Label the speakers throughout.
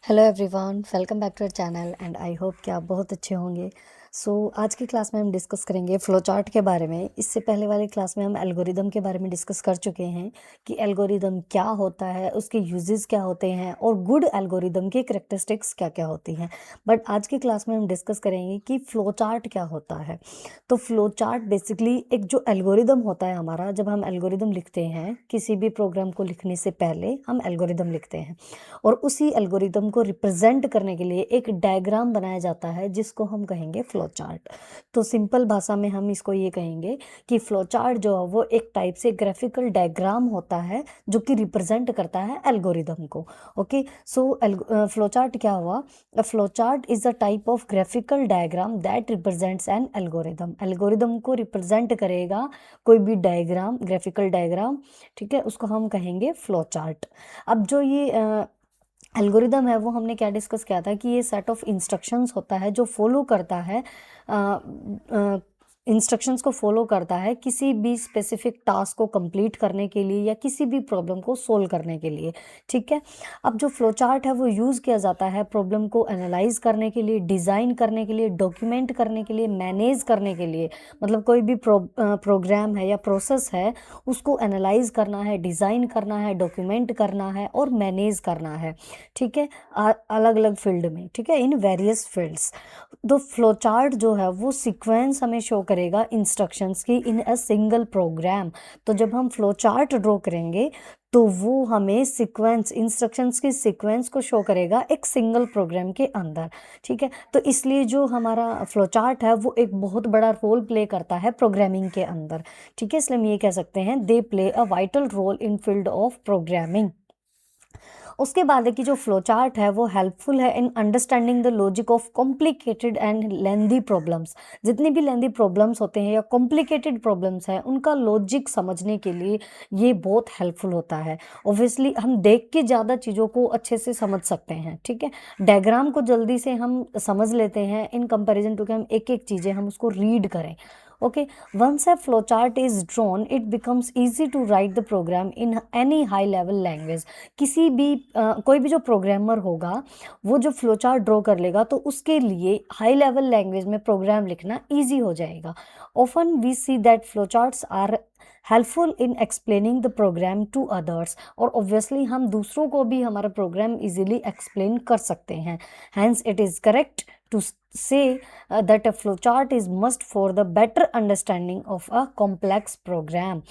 Speaker 1: Hello everyone, welcome back to our channel and I hope कि आप बहुत अच्छे होंगे। आज की क्लास में हम डिस्कस करेंगे फ्लो चार्ट के बारे में। इससे पहले वाली क्लास में हम एल्गोरिदम के बारे में डिस्कस कर चुके हैं कि एल्गोरिदम क्या होता है, उसके यूजेस क्या होते हैं और गुड एल्गोरिदम के करेक्टरिस्टिक्स क्या क्या होती हैं। बट आज की क्लास में हम डिस्कस करेंगे कि फ्लो चार्ट क्या होता है। तो फ्लो चार्ट बेसिकली एक जो एल्गोरिदम होता है हमारा, जब हम एल्गोरिदम लिखते हैं किसी भी प्रोग्राम को लिखने से पहले हम एल्गोरिदम लिखते हैं और उसी एल्गोरिदम को रिप्रेजेंट करने के लिए एक डायग्राम बनाया जाता है जिसको हम कहेंगे फ्लो चार्ट। तो सिंपल भाषा में हम इसको ये कहेंगे कि फ्लो चार्ट जो है वो एक टाइप से ग्राफिकल डायग्राम होता है जो कि रिप्रेजेंट करता है एल्गोरिदम को। ओके, सो फ्लो चार्ट क्या हुआ? A flow chart is a type of graphical diagram that represents an algorithm. Algorithm को रिप्रेजेंट करेगा कोई भी डायग्राम, ग्राफिकल डायग्राम, ठीक है, उसको हम कहेंगे फ्लो चार्ट। अब जो ये एल्गोरिदम है वो हमने क्या डिस्कस किया था कि ये सेट ऑफ इंस्ट्रक्शंस होता है जो फॉलो करता है, इंस्ट्रक्शंस को फॉलो करता है किसी भी स्पेसिफिक टास्क को कंप्लीट करने के लिए या किसी भी प्रॉब्लम को सोल्व करने के लिए। ठीक है, अब जो फ्लो चार्ट है वो यूज़ किया जाता है प्रॉब्लम को एनालाइज करने के लिए, डिज़ाइन करने के लिए, डॉक्यूमेंट करने के लिए, मैनेज करने के लिए। मतलब कोई भी प्रोग्राम है या प्रोसेस है, उसको एनालाइज करना है, डिज़ाइन करना है, डॉक्यूमेंट करना है और मैनेज करना है। ठीक है, अलग अलग फील्ड में, ठीक है, इन वेरियस फील्ड्स। तो फ्लो चार्ट जो है वो सीक्वेंस हमें शो करेगा इंस्ट्रक्शंस की इन अ सिंगल प्रोग्राम। तो जब हम फ्लो चार्ट ड्रॉ करेंगे तो वो हमें सीक्वेंस, इंस्ट्रक्शंस की सीक्वेंस को शो करेगा एक सिंगल प्रोग्राम के अंदर। ठीक है, तो इसलिए जो हमारा फ्लो चार्ट है वो एक बहुत बड़ा रोल प्ले करता है प्रोग्रामिंग के अंदर। ठीक है, इसलिए हम ये कह सकते हैं they play a vital role in field of programming. उसके बाद है कि जो फ्लो चार्ट है वो हेल्पफुल है in understanding the logic of complicated and lengthy problems. जितनी भी लेंदी प्रॉब्लम्स होते हैं या कॉम्प्लिकेटेड प्रॉब्लम्स हैं उनका लॉजिक समझने के लिए ये बहुत हेल्पफुल होता है। ऑब्वियसली हम देख के ज़्यादा चीज़ों को अच्छे से समझ सकते हैं। ठीक है, डायग्राम को जल्दी से हम समझ लेते हैं इन कंपेरिजन टू कि हम एक एक चीज़ें हम उसको रीड करें। Okay, once a flowchart is drawn, it becomes easy to write the program in any high level language. किसी भी कोई भी जो प्रोग्रामर होगा वो जो फ्लो चार्ट ड्रॉ कर लेगा तो उसके लिए हाई लेवल लैंग्वेज में प्रोग्राम लिखना इजी हो जाएगा। Often we see that flow charts are helpful in explaining the program to others. और ऑब्वियसली हम दूसरों को भी हमारा प्रोग्राम इजीली एक्सप्लेन कर सकते हैं। Hence it is correct to say that a flowchart is must for the better understanding of a complex program.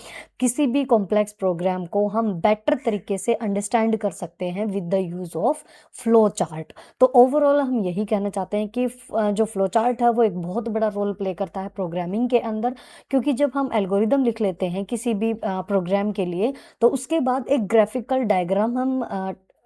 Speaker 1: किसी भी कॉम्प्लेक्स प्रोग्राम को हम बेटर तरीके से अंडरस्टैंड कर सकते हैं with the use of flow chart. तो ओवरऑल हम यही कहना चाहते हैं कि जो फ्लो चार्ट है वो एक बहुत बड़ा रोल प्ले करता है प्रोग्रामिंग के अंदर, क्योंकि जब हम एल्गोरिदम लिख लेते हैं किसी भी प्रोग्राम के लिए तो उसके बाद एक ग्राफिकल डायग्राम हम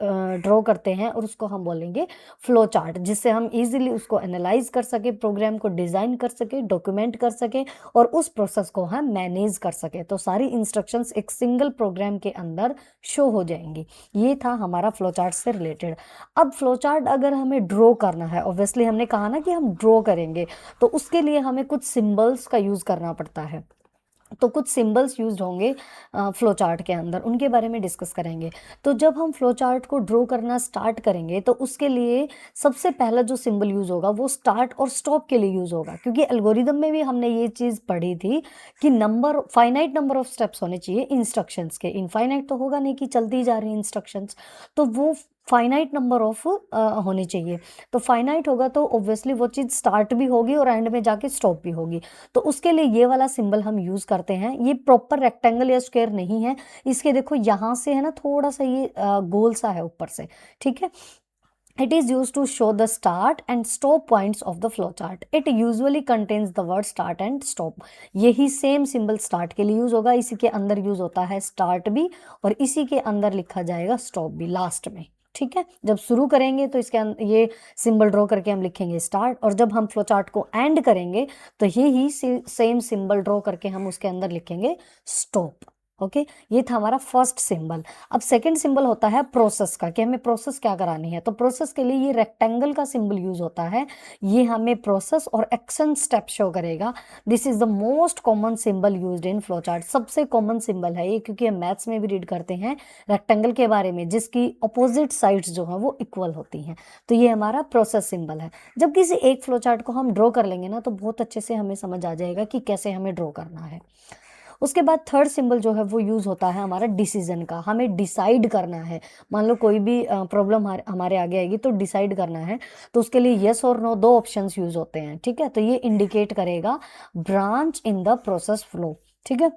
Speaker 1: ड्रॉ करते हैं और उसको हम बोलेंगे फ्लो चार्ट, जिससे हम इजीली उसको एनालाइज कर सके, प्रोग्राम को डिज़ाइन कर सके, डॉक्यूमेंट कर सके और उस प्रोसेस को हम मैनेज कर सके। तो सारी इंस्ट्रक्शंस एक सिंगल प्रोग्राम के अंदर शो हो जाएंगी। ये था हमारा फ्लो चार्ट से रिलेटेड। अब फ्लो चार्ट अगर हमें ड्रॉ करना है, ऑब्वियसली हमने कहा ना कि हम ड्रॉ करेंगे, तो उसके लिए हमें कुछ सिंबल्स का यूज़ करना पड़ता है। तो कुछ सिंबल्स यूज्ड होंगे फ्लो चार्ट के अंदर, उनके बारे में डिस्कस करेंगे। तो जब हम फ्लो चार्ट को ड्रॉ करना स्टार्ट करेंगे तो उसके लिए सबसे पहला जो सिंबल यूज़ होगा वो स्टार्ट और स्टॉप के लिए यूज़ होगा, क्योंकि एल्गोरिदम में भी हमने ये चीज़ पढ़ी थी कि number, finite number of steps होने चाहिए इंस्ट्रक्शंस के। इनफाइनाइट तो होगा नहीं कि चलती जा रही इंस्ट्रक्शंस, तो वो फाइनाइट नंबर ऑफ होने चाहिए। तो फाइनाइट होगा तो ऑब्वियसली वो चीज़ स्टार्ट भी होगी और एंड में जाके स्टॉप भी होगी। तो उसके लिए ये वाला सिंबल हम यूज़ करते हैं। ये प्रॉपर रेक्टेंगल या स्क्वायर नहीं है, इसके देखो यहाँ से है ना थोड़ा सा ये गोल सा है ऊपर से। ठीक है, it is used to show the start and stop points of the flow chart. It usually contains the word start and stop. यही सेम सिंबल स्टार्ट के लिए यूज होगा, इसी के अंदर यूज होता है स्टार्ट भी और इसी के अंदर लिखा जाएगा स्टॉप भी लास्ट में। ठीक है, जब शुरू करेंगे तो इसके अंदर ये सिंबल ड्रॉ करके हम लिखेंगे स्टार्ट, और जब हम फ्लो चार्ट को एंड करेंगे तो यही सेम सिंबल ड्रॉ करके हम उसके अंदर लिखेंगे स्टॉप। ओके, ये था हमारा फर्स्ट सिंबल। अब सेकंड सिंबल होता है प्रोसेस का, कि हमें प्रोसेस क्या करानी है। तो प्रोसेस के लिए ये रेक्टेंगल का सिंबल यूज होता है, ये हमें प्रोसेस और एक्शन स्टेप शो करेगा। This is the most common symbol used in flow chart, सबसे कॉमन सिंबल है ये, क्योंकि हम मैथ्स में भी रीड करते हैं रेक्टेंगल के बारे में, जिसकी अपोजिट साइड्स जो है वो इक्वल होती हैं। तो ये हमारा प्रोसेस सिंबल है। जब किसी एक फ्लो चार्ट को हम ड्रॉ कर लेंगे ना, तो बहुत अच्छे से हमें समझ आ जाएगा कि कैसे हमें ड्रॉ करना है। उसके बाद थर्ड सिंबल जो है वो यूज होता है हमारा डिसीजन का, हमें डिसाइड करना है। मान लो कोई भी प्रॉब्लम हमारे आगे आएगी, तो डिसाइड करना है, तो उसके लिए यस और नो दो ऑप्शंस यूज होते हैं, ठीक है। तो ये इंडिकेट करेगा branch in the process flow, ठीक है।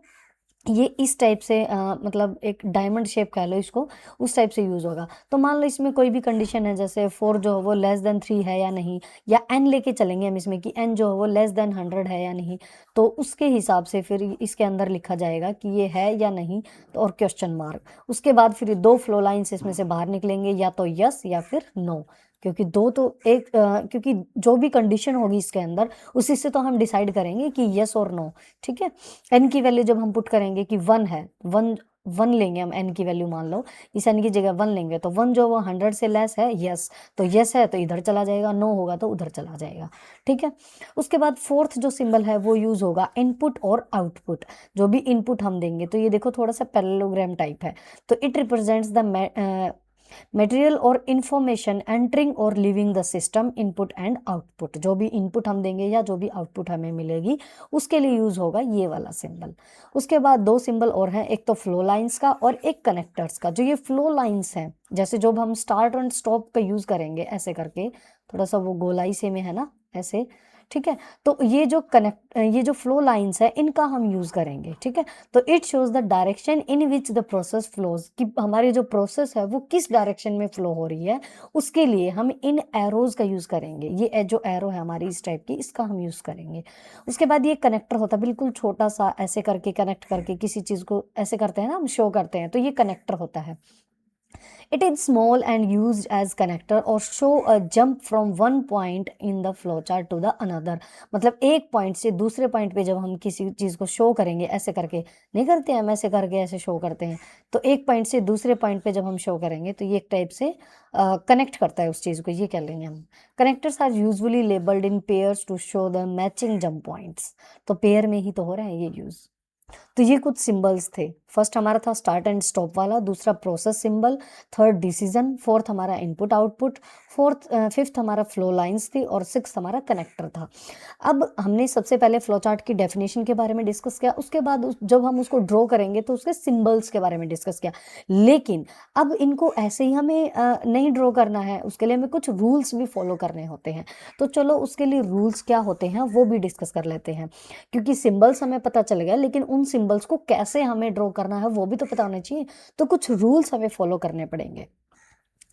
Speaker 1: ये इस टाइप से मतलब एक डायमंड शेप कह लो इसको, उस टाइप से यूज होगा। तो मान लो इसमें कोई भी कंडीशन है, जैसे 4 जो है वो लेस देन 3 है या नहीं, या n लेके चलेंगे हम इसमें कि n जो है वो लेस देन 100 है या नहीं, तो उसके हिसाब से फिर इसके अंदर लिखा जाएगा कि ये है या नहीं, तो और क्वेश्चन मार्क। उसके बाद फिर दो फ्लो लाइन्स इसमें से बाहर निकलेंगे, या तो यस या फिर नो, क्योंकि दो तो एक क्योंकि जो भी कंडीशन होगी इसके अंदर, उसी से तो हम डिसाइड करेंगे कि यस और नो, ठीक है। एन की वैल्यू जब हम पुट करेंगे कि 1 है, 1 लेंगे हम एन की वैल्यू, मान लो इस एन की जगह 1 लेंगे, तो 1 जो वो 100 से लेस है, यस, तो यस है तो इधर चला जाएगा, नो होगा तो उधर चला जाएगा, ठीक है। उसके बाद फोर्थ जो सिंबल है वो यूज होगा इनपुट और आउटपुट। जो भी इनपुट हम देंगे, तो ये देखो थोड़ा सा पैरेललोग्राम टाइप है, तो इट रिप्रेजेंट्स द मटेरियल और इंफॉर्मेशन एंटरिंग और living the system, input and output. जो भी इनपुट हम देंगे या जो भी आउटपुट हमें मिलेगी, उसके लिए यूज होगा ये वाला सिंबल। उसके बाद दो सिंबल और हैं, एक तो फ्लो लाइंस का और एक कनेक्टर्स का। जो ये फ्लो लाइंस हैं, जैसे जब हम स्टार्ट एंड स्टॉप का यूज करेंगे ऐसे करके, थोड़ा सा वो गोलाई से में है ना ऐसे, ठीक है। तो ये जो फ्लो लाइंस है, इनका हम यूज करेंगे, ठीक है। तो it shows the direction in which the process flows, कि हमारी जो प्रोसेस है वो किस डायरेक्शन में फ्लो हो रही है, उसके लिए हम इन एरोज का यूज करेंगे। ये जो एरो है हमारी इस टाइप की, इसका हम यूज करेंगे। उसके बाद ये कनेक्टर होता है, बिल्कुल छोटा सा, ऐसे करके कनेक्ट करके किसी चीज को ऐसे करते हैं ना हम, शो करते हैं, तो ये कनेक्टर होता है। It is small and used as connector or show a jump from one point in the flowchart to the another। मतलब एक पॉइंट से दूसरे पॉइंट पे जब हम किसी चीज़ को शो करेंगे, ऐसे करके नहीं करते हम, ऐसे करके ऐसे शो करते हैं, तो एक पॉइंट से दूसरे पॉइंट पे जब हम शो करेंगे, तो ये एक टाइप से कनेक्ट करता है उस चीज़ को, ये कह लेंगे हम। Connectors are usually labelled in pairs to show the matching jump points. तो पेयर में ही तो हो रहा है ये यूज़। तो ये कुछ सिंबल्स थे। फर्स्ट हमारा था स्टार्ट एंड स्टॉप वाला, दूसरा process symbol, third decision, fourth हमारा इनपुट आउटपुट, फिफ्थ हमारा फ्लो लाइंस थी, और सिक्स्थ हमारा कनेक्टर था। अब हमने सबसे पहले फ्लो चार्ट की डेफिनेशन के बारे में डिस्कस किया, उसके बाद जब हम उसको ड्रॉ करेंगे तो उसके सिंबल्स के बारे में डिस्कस किया। लेकिन अब इनको ऐसे ही हमें नहीं ड्रॉ करना है, उसके लिए हमें कुछ रूल्स भी फॉलो करने होते हैं। तो चलो उसके लिए रूल्स क्या होते हैं वो भी डिस्कस कर लेते हैं, क्योंकि सिंबल्स हमें पता चल गया, लेकिन उन सिंबल्स को कैसे हमें ड्रॉ करना है वो भी तो पता होना चाहिए। तो कुछ रूल्स हमें फॉलो करने पड़ेंगे।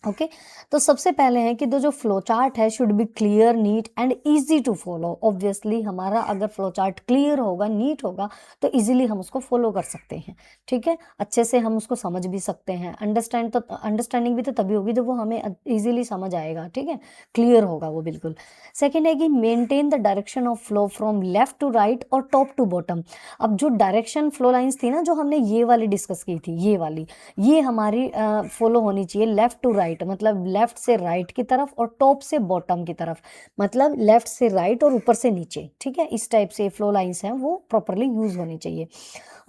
Speaker 1: ओके तो सबसे पहले है कि जो फ्लो चार्ट है should be clear, neat and easy to follow. Obviously हमारा अगर फ्लो चार्ट क्लियर होगा, नीट होगा, तो इजीली हम उसको फॉलो कर सकते हैं, ठीक है। अच्छे से हम उसको समझ भी सकते हैं। अंडरस्टैंडिंग भी तो तभी होगी जब वो हमें इजीली समझ आएगा, ठीक है, क्लियर होगा वो बिल्कुल। सेकेंड है कि maintain the direction of flow from left to right और टॉप टू बॉटम। अब जो डायरेक्शन फ्लो लाइंस थी ना, जो हमने ये वाली डिस्कस की थी, ये वाली, ये हमारी फॉलो होनी चाहिए लेफ्ट टू राइट, मतलब लेफ्ट से राइट की तरफ, और टॉप से बॉटम की तरफ, मतलब लेफ्ट से राइट और ऊपर से नीचे, ठीक है। इस टाइप से फ्लो लाइंस हैं वो प्रॉपरली यूज होनी चाहिए।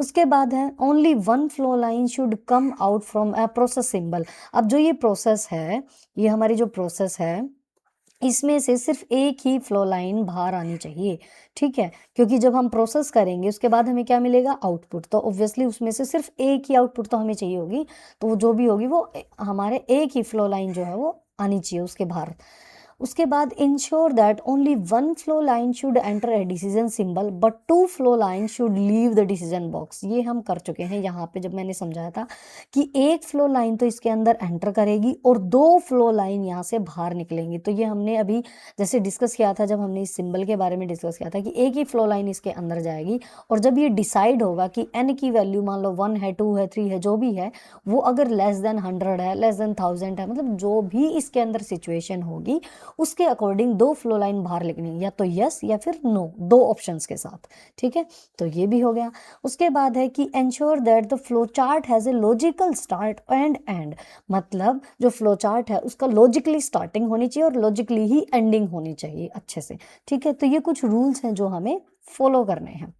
Speaker 1: उसके बाद है only one flow line should come out from a process symbol. अब जो ये प्रोसेस है, ये हमारी जो प्रोसेस है, इसमें से सिर्फ एक ही फ्लो लाइन बाहर आनी चाहिए, ठीक है। क्योंकि जब हम प्रोसेस करेंगे उसके बाद हमें क्या मिलेगा, आउटपुट, तो ऑब्वियसली उसमें से सिर्फ एक ही आउटपुट तो हमें चाहिए होगी, तो वो जो भी होगी वो हमारे एक ही फ्लो लाइन जो है वो आनी चाहिए उसके बाहर। उसके बाद ensure that only one flow line should enter a decision symbol but two flow line should leave the decision box. ये हम कर चुके हैं यहाँ पे, जब मैंने समझाया था कि एक फ्लो लाइन तो इसके अंदर एंटर करेगी और दो फ्लो लाइन यहाँ से बाहर निकलेंगी। तो ये हमने अभी जैसे डिस्कस किया था, जब हमने इस सिंबल के बारे में डिस्कस किया था कि एक ही फ्लो लाइन इसके अंदर जाएगी, और जब ये डिसाइड होगा कि एन की वैल्यू मान लो 1 है, 2 है, 3 है, जो भी है, वो अगर लेस देन 100 है, लेस देन 1000 है, मतलब जो भी इसके अंदर सिचुएशन होगी, उसके अकॉर्डिंग दो फ्लो लाइन बाहर लिखनी, या तो यस या फिर नो, दो ऑप्शंस के साथ। ठीक है, तो ये भी हो गया। उसके बाद है कि ensure that the flow chart has a logical start and and, मतलब जो फ्लो चार्ट है उसका लॉजिकली स्टार्टिंग होनी चाहिए और लॉजिकली ही एंडिंग होनी चाहिए अच्छे से। ठीक है, तो ये कुछ रूल्स हैं जो हमें फॉलो करने हैं।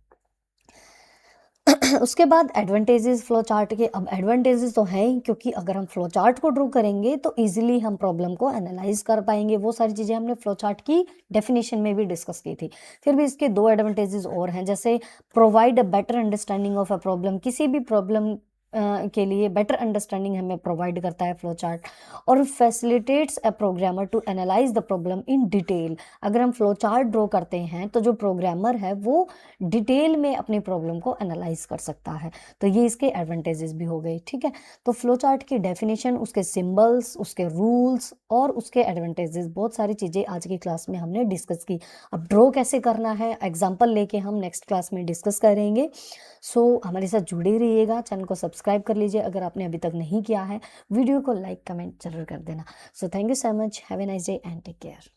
Speaker 1: उसके बाद एडवांटेजेस फ्लो चार्ट के। अब एडवांटेजेस तो हैं ही, क्योंकि अगर हम फ्लो चार्ट को ड्रॉ करेंगे तो इजीली हम प्रॉब्लम को एनालाइज कर पाएंगे। वो सारी चीज़ें हमने फ्लो चार्ट की डेफिनेशन में भी डिस्कस की थी। फिर भी इसके दो एडवांटेजेस और हैं, जैसे provide a better understanding of a problem, किसी भी प्रॉब्लम के लिए बेटर अंडरस्टैंडिंग हमें प्रोवाइड करता है फ्लो चार्ट। और facilitates a programmer to analyse the problem in detail. अगर हम फ्लो चार्ट ड्रॉ करते हैं तो जो प्रोग्रामर है वो डिटेल में अपनी प्रॉब्लम को एनालाइज कर सकता है। तो ये इसके एडवांटेजेस भी हो गए। ठीक है, तो फ्लो चार्ट की डेफिनेशन, उसके सिंबल्स, उसके रूल्स और उसके एडवांटेजेस, बहुत सारी चीज़ें आज की क्लास में हमने डिस्कस की। अब ड्रॉ कैसे करना है एग्जाम्पल लेके हम नेक्स्ट क्लास में डिस्कस करेंगे। सो हमारे साथ जुड़े रहिएगा, चैनल को सब्सक्राइब कर लीजिए अगर आपने अभी तक नहीं किया है, वीडियो को लाइक कमेंट जरूर कर देना। So thank you so much, have a nice day and take care.